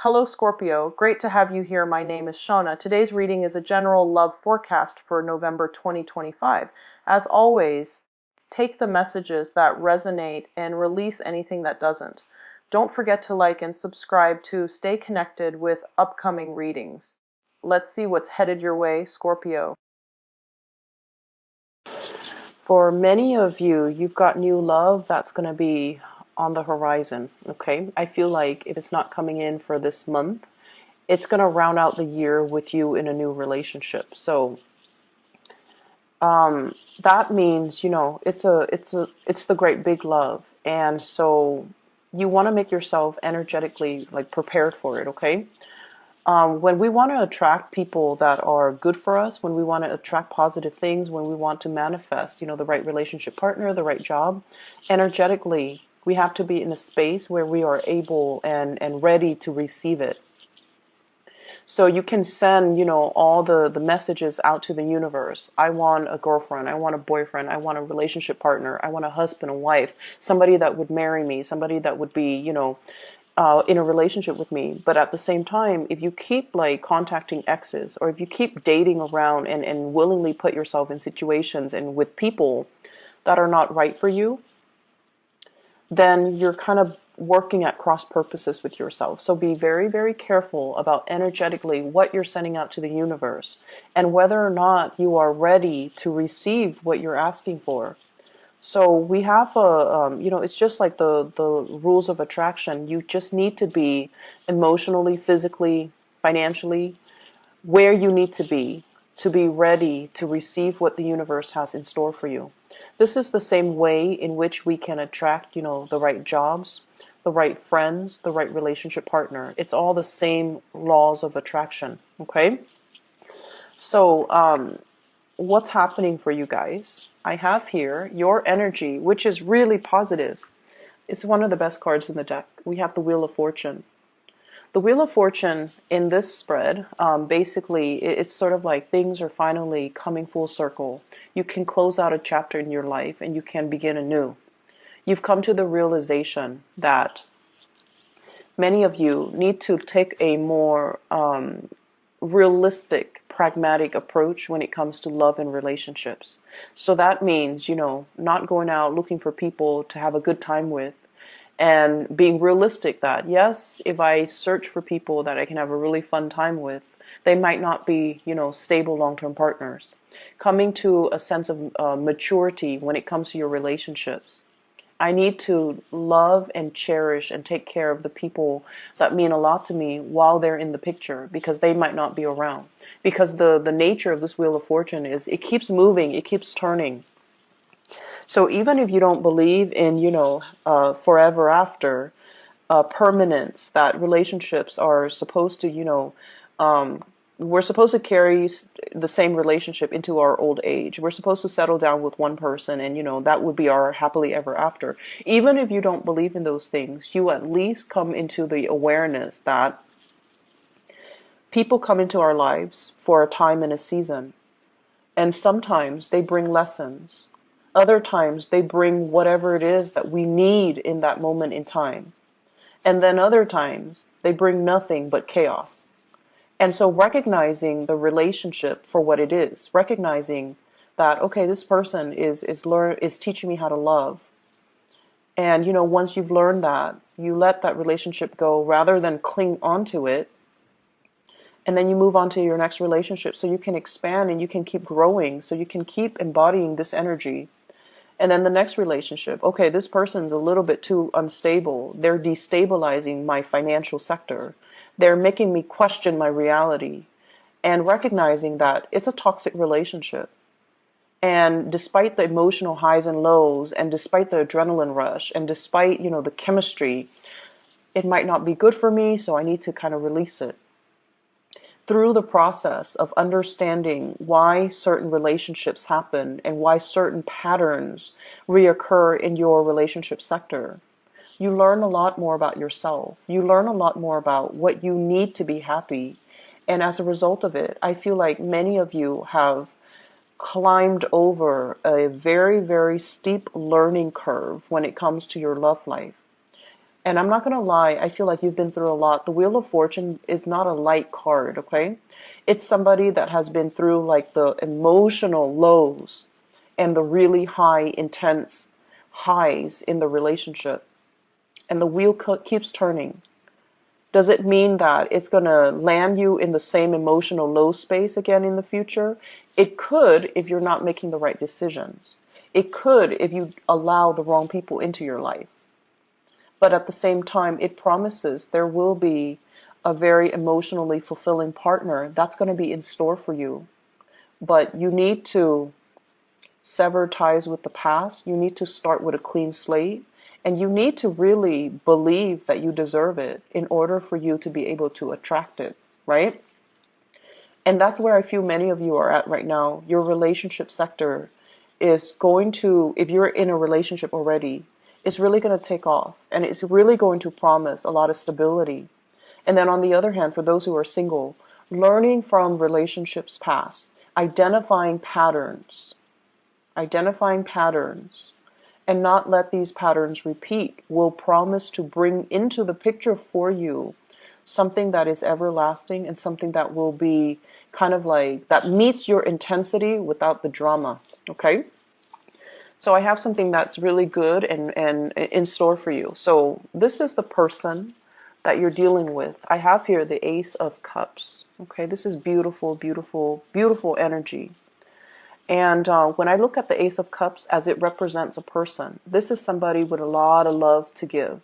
Hello Scorpio, great to have you here. My name is Shauna. Today's reading is a general love forecast for November 2025. As always, take the messages that resonate and release anything that doesn't. Don't forget to like and subscribe to stay connected with upcoming readings. Let's see what's headed your way, Scorpio. For many of you, you've got new love that's going to be on the horizon, okay? I feel like if it's not coming in for this month, it's going to round out the year with you in a new relationship. So that means, it's the great big love. And so you want to make yourself energetically like prepared for it, okay? When we want to attract people that are good for us, when we want to attract positive things, when we want to manifest, the right relationship partner, the right job, energetically, we have to be in a space where we are able and ready to receive it. So you can send, all the messages out to the universe. I want a girlfriend. I want a boyfriend. I want a relationship partner. I want a husband, a wife, somebody that would marry me, somebody that would be, in a relationship with me. But at the same time, if you keep like contacting exes, or if you keep dating around and willingly put yourself in situations and with people that are not right for you, then you're kind of working at cross purposes with yourself. So be very, very careful about energetically what you're sending out to the universe and whether or not you are ready to receive what you're asking for. So we have it's just like the rules of attraction. You just need to be emotionally, physically, financially where you need to be ready to receive what the universe has in store for you. This is the same way in which we can attract, the right jobs, the right friends, the right relationship partner. It's all the same laws of attraction, okay? So, what's happening for you guys? I have here your energy, which is really positive. It's one of the best cards in the deck. We have the Wheel of Fortune. The Wheel of Fortune in this spread, basically, it's sort of like things are finally coming full circle. You can close out a chapter in your life and you can begin anew. You've come to the realization that many of you need to take a more realistic, pragmatic approach when it comes to love and relationships. So that means, not going out looking for people to have a good time with, and being realistic that, yes, if I search for people that I can have a really fun time with, they might not be, stable long-term partners. Coming to a sense of maturity when it comes to your relationships. I need to love and cherish and take care of the people that mean a lot to me while they're in the picture, because they might not be around. Because the nature of this Wheel of Fortune is it keeps moving, it keeps turning. So even if you don't believe in, forever after, permanence, that relationships are supposed to, we're supposed to carry the same relationship into our old age. We're supposed to settle down with one person and, that would be our happily ever after. Even if you don't believe in those things, you at least come into the awareness that people come into our lives for a time and a season. And sometimes they bring lessons. Other times they bring whatever it is that we need in that moment in time. And then other times they bring nothing but chaos. And so recognizing the relationship for what it is, recognizing that, okay, this person is teaching me how to love. And, once you've learned that, you let that relationship go rather than cling onto it. And then you move on to your next relationship so you can expand and you can keep growing, so you can keep embodying this energy. And then the next relationship, okay, this person's a little bit too unstable. They're destabilizing my financial sector. They're making me question my reality. And recognizing that it's a toxic relationship. And despite the emotional highs and lows, and despite the adrenaline rush, and despite, the chemistry, it might not be good for me, so I need to kind of release it. Through the process of understanding why certain relationships happen and why certain patterns reoccur in your relationship sector, you learn a lot more about yourself. You learn a lot more about what you need to be happy. And as a result of it, I feel like many of you have climbed over a very, very steep learning curve when it comes to your love life. And I'm not going to lie, I feel like you've been through a lot. The Wheel of Fortune is not a light card, okay? It's somebody that has been through like the emotional lows and the really high, intense highs in the relationship. And the wheel keeps turning. Does it mean that it's going to land you in the same emotional low space again in the future? It could if you're not making the right decisions. It could if you allow the wrong people into your life. But at the same time, it promises there will be a very emotionally fulfilling partner that's going to be in store for you. But you need to sever ties with the past. You need to start with a clean slate. And you need to really believe that you deserve it in order for you to be able to attract it, right? And that's where I feel many of you are at right now. Your relationship sector is going to, if you're in a relationship already, it's really going to take off. And it's really going to promise a lot of stability. And then on the other hand, for those who are single, learning from relationships past, identifying patterns, and not let these patterns repeat will promise to bring into the picture for you something that is everlasting and something that will be kind of like that meets your intensity without the drama. Okay, so I have something that's really good and in store for you. So this is the person that you're dealing with. I have here the Ace of Cups. Okay, this is beautiful, beautiful, beautiful energy. And when I look at the Ace of Cups as it represents a person, this is somebody with a lot of love to give.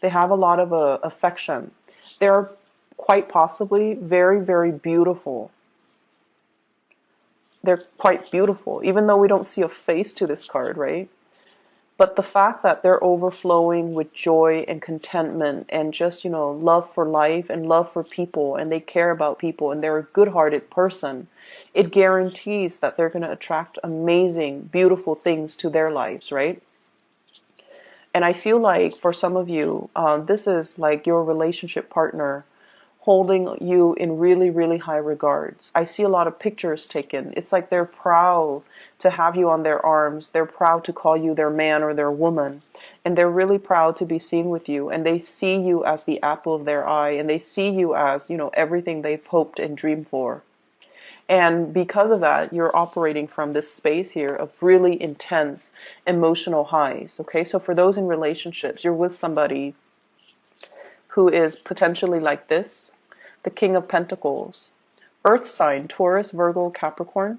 They have a lot of affection. They're quite possibly very, very beautiful. They're quite beautiful, even though we don't see a face to this card, right? But the fact that they're overflowing with joy and contentment and just, love for life and love for people, and they care about people and they're a good-hearted person, it guarantees that they're going to attract amazing, beautiful things to their lives, right? And I feel like for some of you, this is like your relationship partner holding you in really, really high regards. I see a lot of pictures taken. It's like they're proud to have you on their arms. They're proud to call you their man or their woman. And they're really proud to be seen with you. And they see you as the apple of their eye. And they see you as, everything they've hoped and dreamed for. And because of that, you're operating from this space here of really intense emotional highs. Okay, so for those in relationships, you're with somebody who is potentially like this. The King of Pentacles, Earth sign, Taurus, Virgo, Capricorn.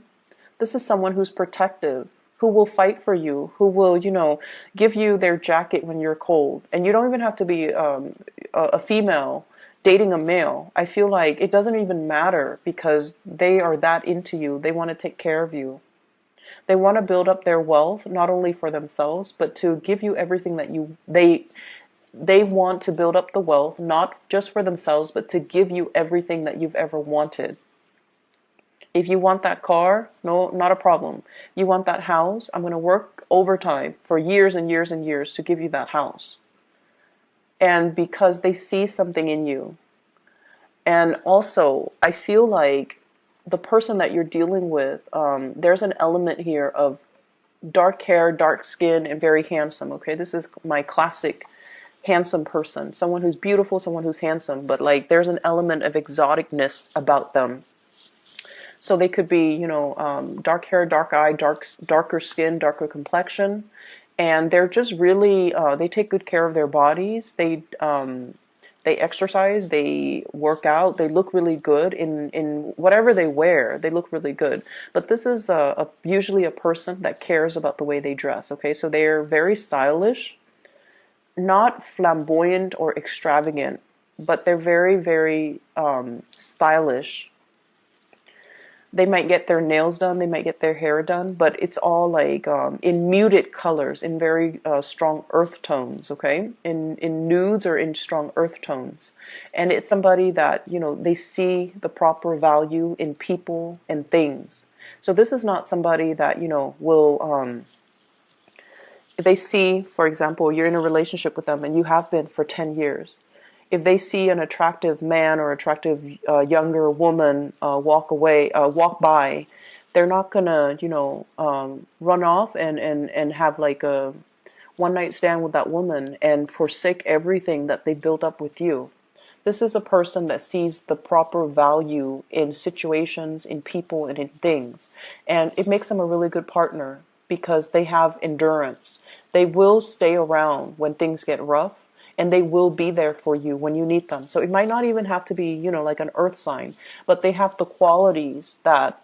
This is someone who's protective, who will fight for you, who will, give you their jacket when you're cold. And you don't even have to be a female dating a male. I feel like it doesn't even matter because they are that into you. They want to take care of you. They want to build up their wealth, not only for themselves, but to give you everything that they want to build up the wealth, not just for themselves, but to give you everything that you've ever wanted. If you want that car, no, not a problem. You want that house, I'm going to work overtime for years and years and years to give you that house. And because they see something in you. And also, I feel like the person that you're dealing with, there's an element here of dark hair, dark skin, and very handsome, okay? This is my classic handsome person, someone who's beautiful, someone who's handsome, but like there's an element of exoticness about them. So they could be, dark hair, dark eye, darker skin, darker complexion, and they're just really, they take good care of their bodies. They exercise, they work out, they look really good in whatever they wear. They look really good. But this is usually a person that cares about the way they dress. Okay, so they're very stylish. Not flamboyant or extravagant, but they're very, very stylish. They might get their nails done, they might get their hair done, but it's all like in muted colors, in very strong earth tones, okay? In nudes or in strong earth tones. And it's somebody that, they see the proper value in people and things. So this is not somebody that, will... if they see, for example, you're in a relationship with them and you have been for 10 years, if they see an attractive man or attractive younger woman walk by, they're not gonna, run off and have like a, one night stand with that woman and forsake everything that they built up with you. This is a person that sees the proper value in situations, in people, and in things. And it makes them a really good partner because they have endurance. They will stay around when things get rough, and they will be there for you when you need them. So it might not even have to be, like an earth sign, but they have the qualities that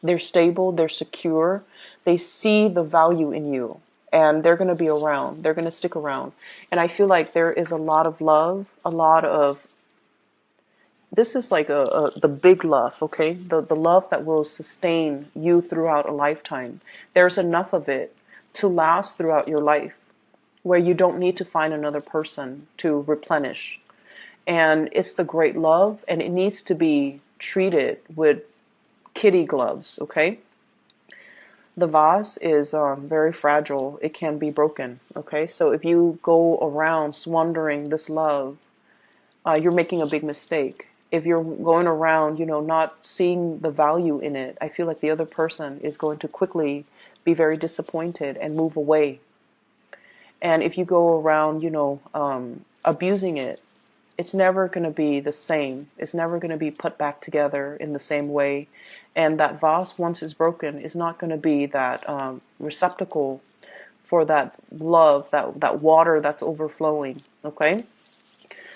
they're stable, they're secure, they see the value in you, and they're going to be around. They're going to stick around. And I feel like there is a lot of love, a lot of, this is like the big love, okay? The love that will sustain you throughout a lifetime. There's enough of it to last throughout your life, where you don't need to find another person to replenish. And it's the great love, and it needs to be treated with kitty gloves, okay? The vase is very fragile. It can be broken, okay? So if you go around squandering this love, you're making a big mistake. If you're going around, not seeing the value in it, I feel like the other person is going to quickly be very disappointed and move away. And if you go around, abusing it, it's never going to be the same. It's never going to be put back together in the same way. And that vase, once it's broken, is not going to be that receptacle for that love, that water that's overflowing, okay?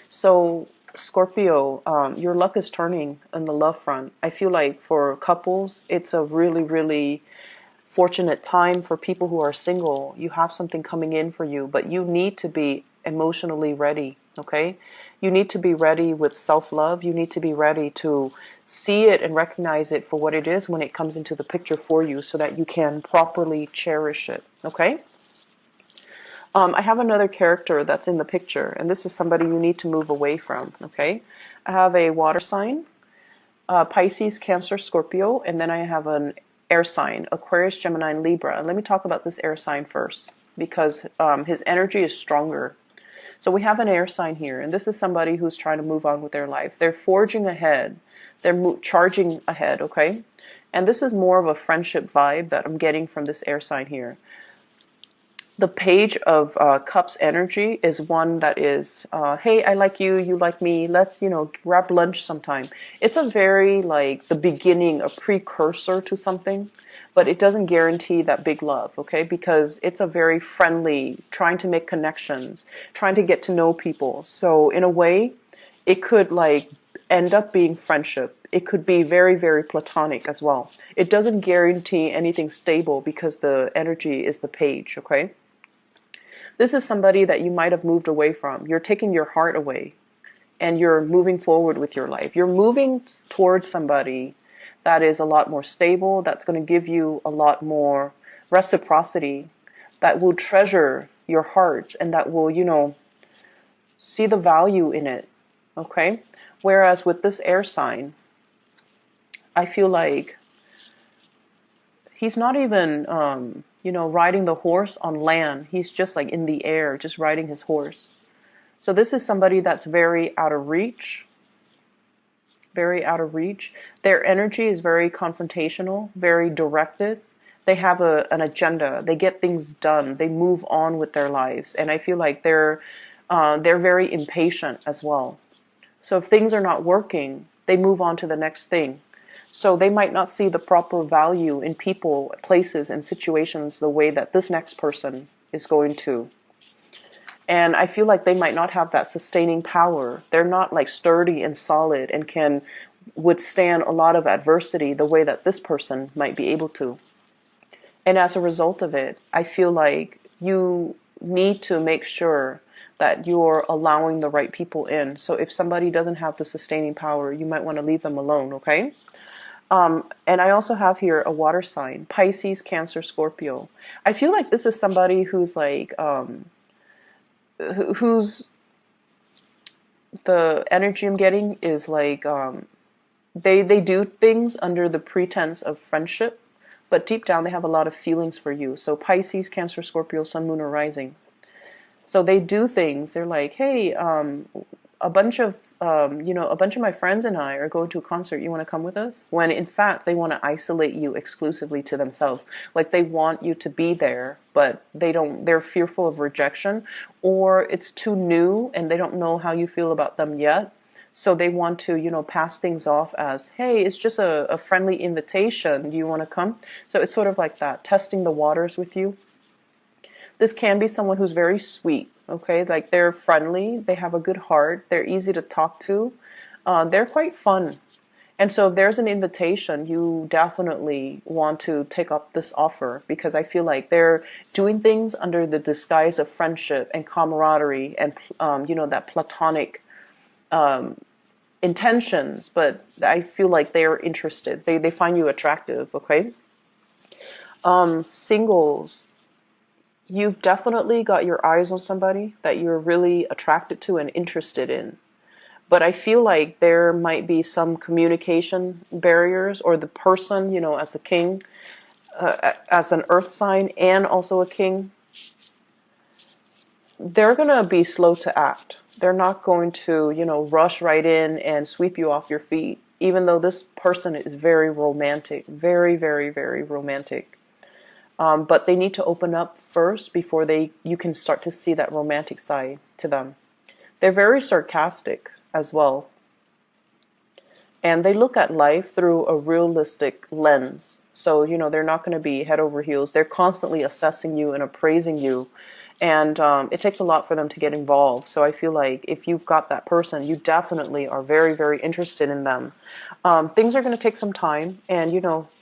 So, Scorpio, your luck is turning on the love front. I feel like for couples, it's a really, really fortunate time. For people who are single, you have something coming in for you, but you need to be emotionally ready, okay? You need to be ready with self-love. You need to be ready to see it and recognize it for what it is when it comes into the picture for you, so that you can properly cherish it, okay? I have another character that's in the picture, and this is somebody you need to move away from, okay? I have a water sign, Pisces, Cancer, Scorpio, and then I have an air sign, Aquarius, Gemini, and Libra. And let me talk about this air sign first, because his energy is stronger. So we have an air sign here, and this is somebody who's trying to move on with their life. They're forging ahead. They're charging ahead, okay? And this is more of a friendship vibe that I'm getting from this air sign here. The Page of Cups energy is one that is, hey, I like you, you like me, let's, grab lunch sometime. It's a very, like, the beginning, a precursor to something, but it doesn't guarantee that big love, okay? Because it's a very friendly, trying to make connections, trying to get to know people. So in a way, it could, like, end up being friendship. It could be very, very platonic as well. It doesn't guarantee anything stable because the energy is the page, okay? This is somebody that you might have moved away from. You're taking your heart away and you're moving forward with your life. You're moving towards somebody that is a lot more stable, that's going to give you a lot more reciprocity, that will treasure your heart, and that will, see the value in it, okay? Whereas with this air sign, I feel like he's not even, riding the horse on land. He's just like in the air, just riding his horse. So this is somebody that's very out of reach. Very out of reach. Their energy is very confrontational, very directed. They have an agenda. They get things done. They move on with their lives. And I feel like they're very impatient as well. So if things are not working, they move on to the next thing. So they might not see the proper value in people, places, and situations the way that this next person is going to. And I feel like they might not have that sustaining power. They're not like sturdy and solid and can withstand a lot of adversity the way that this person might be able to. And as a result of it, I feel like you need to make sure that you're allowing the right people in. So if somebody doesn't have the sustaining power, you might want to leave them alone, okay? And I also have here a water sign, Pisces, Cancer, Scorpio. I feel like this is somebody who's like, who's, the energy I'm getting is like, they do things under the pretense of friendship, but deep down they have a lot of feelings for you. So Pisces, Cancer, Scorpio, Sun, Moon, or Rising. So they do things. They're like, hey, a bunch of a bunch of my friends and I are going to a concert. You want to come with us? When in fact, they want to isolate you exclusively to themselves. Like they want you to be there, but they're fearful of rejection, or it's too new and they don't know how you feel about them yet. So they want to, pass things off as, hey, it's just a friendly invitation. Do you want to come? So it's sort of like that, testing the waters with you. This can be someone who's very sweet, okay? Like they're friendly, they have a good heart, they're easy to talk to, they're quite fun. And so if there's an invitation, you definitely want to take up this offer because I feel like they're doing things under the disguise of friendship and camaraderie and, that platonic intentions, but I feel like they're interested. They find you attractive, okay? Singles, you've definitely got your eyes on somebody that you're really attracted to and interested in. But I feel like there might be some communication barriers, or the person, as the king, as an earth sign and also a king, they're going to be slow to act. They're not going to, rush right in and sweep you off your feet, even though this person is very romantic, very, very, very romantic. But they need to open up first before you can start to see that romantic side to them. They're very sarcastic as well. And they look at life through a realistic lens. So, they're not going to be head over heels. They're constantly assessing you and appraising you. And it takes a lot for them to get involved. So I feel like if you've got that person, you definitely are very, very interested in them. Things are going to take some time. And,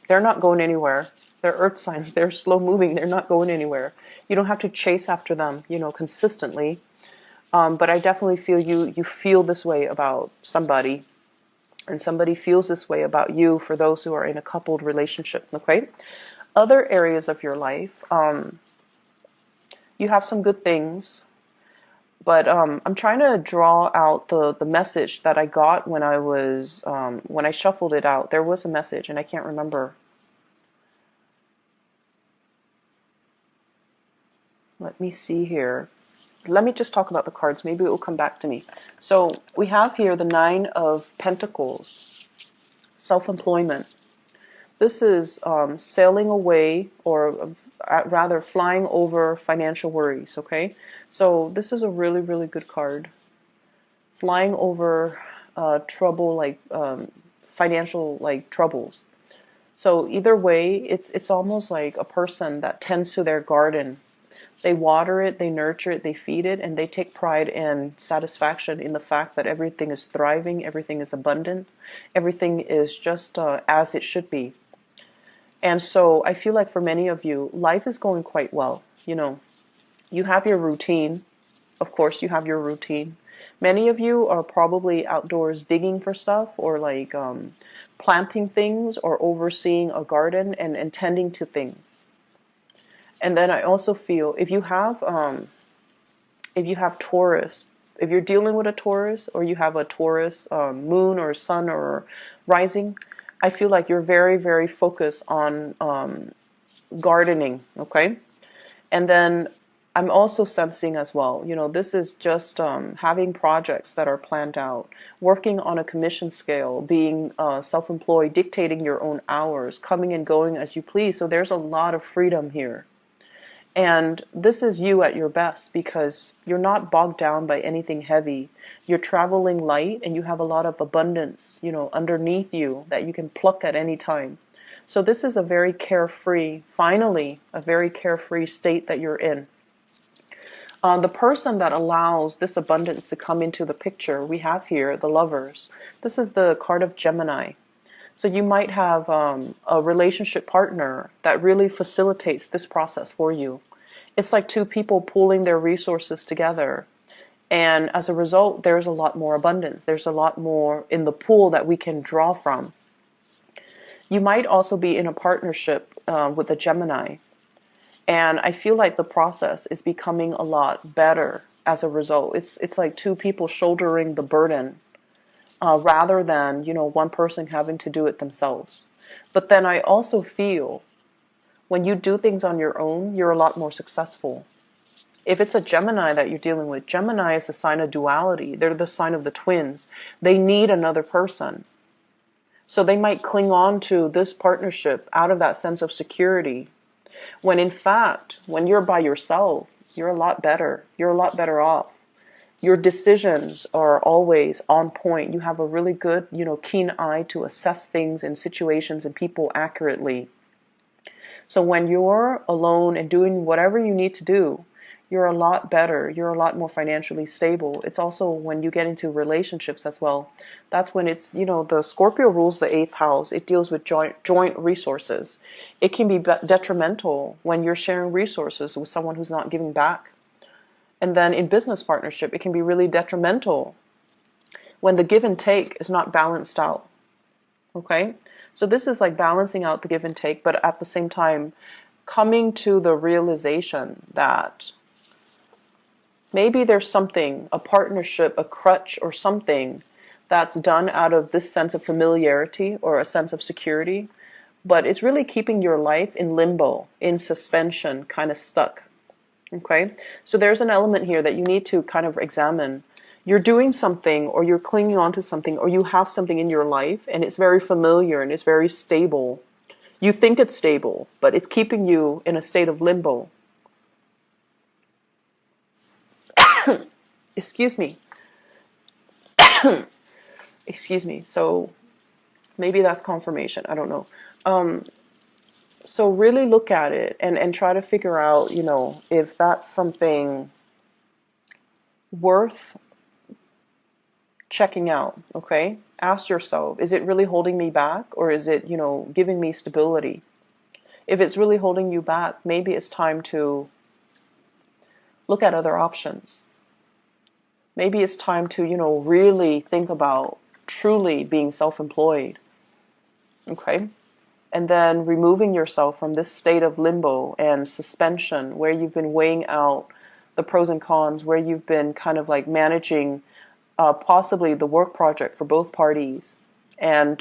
they're not going anywhere. They're earth signs. They're slow moving. They're not going anywhere. You don't have to chase after them, consistently. But I definitely feel you feel this way about somebody, and somebody feels this way about you for those who are in a coupled relationship, okay? Other areas of your life, you have some good things, but I'm trying to draw out the message that I got when when I shuffled it out. There was a message, and I can't remember. Let me see here. Let me just talk about the cards. Maybe it will come back to me. So we have here the Nine of Pentacles, self-employment. This is sailing away, or rather flying over financial worries, okay? So this is a really, really good card. Flying over trouble, like financial troubles. So either way, it's almost like a person that tends to their garden. They water it, they nurture it, they feed it, and they take pride and satisfaction in the fact that everything is thriving, everything is abundant, everything is just as it should be. And so I feel like for many of you, life is going quite well. You have your routine. Of course, you have your routine. Many of you are probably outdoors digging for stuff, or planting things, or overseeing a garden and tending to things. And then I also feel if you have Taurus, if you're dealing with a Taurus, or you have a Taurus moon or sun or rising, I feel like you're very, very focused on gardening, okay? And then I'm also sensing as well, this is just having projects that are planned out, working on a commission scale, being self-employed, dictating your own hours, coming and going as you please. So there's a lot of freedom here. And this is you at your best because you're not bogged down by anything heavy. You're traveling light and you have a lot of abundance, underneath you that you can pluck at any time. So this is a very carefree, finally, a very carefree state that you're in. The person that allows this abundance to come into the picture, we have here the Lovers. This is the card of Gemini. So you might have a relationship partner that really facilitates this process for you. It's like two people pooling their resources together. And as a result, there's a lot more abundance. There's a lot more in the pool that we can draw from. You might also be in a partnership with a Gemini. And I feel like the process is becoming a lot better as a result. It's like two people shouldering the burden. Rather than, one person having to do it themselves. But then I also feel when you do things on your own, you're a lot more successful. If it's a Gemini that you're dealing with, Gemini is a sign of duality. They're the sign of the twins. They need another person. So they might cling on to this partnership out of that sense of security, when in fact, when you're by yourself, you're a lot better. You're a lot better off. Your decisions are always on point. You have a really good, keen eye to assess things and situations and people accurately. So when you're alone and doing whatever you need to do, you're a lot better. You're a lot more financially stable. It's also when you get into relationships as well. That's when it's, the Scorpio rules the eighth house. It deals with joint resources. It can be detrimental when you're sharing resources with someone who's not giving back. And then in business partnership, it can be really detrimental when the give and take is not balanced out. Okay? So this is like balancing out the give and take, but at the same time, coming to the realization that maybe there's something, a partnership, a crutch, or something that's done out of this sense of familiarity or a sense of security, but it's really keeping your life in limbo, in suspension, kind of stuck. Okay? So there's an element here that you need to kind of examine. You're doing something, or you're clinging on to something, or you have something in your life, and it's very familiar and it's very stable. You think it's stable, but it's keeping you in a state of limbo. Excuse me. Excuse me. So maybe that's confirmation. I don't know. So really look at it and try to figure out, if that's something worth checking out. Okay? Ask yourself, is it really holding me back, or is it, giving me stability? If it's really holding you back, maybe it's time to look at other options. Maybe it's time to, really think about truly being self-employed. Okay? And then removing yourself from this state of limbo and suspension where you've been weighing out the pros and cons, where you've been kind of like managing possibly the work project for both parties, and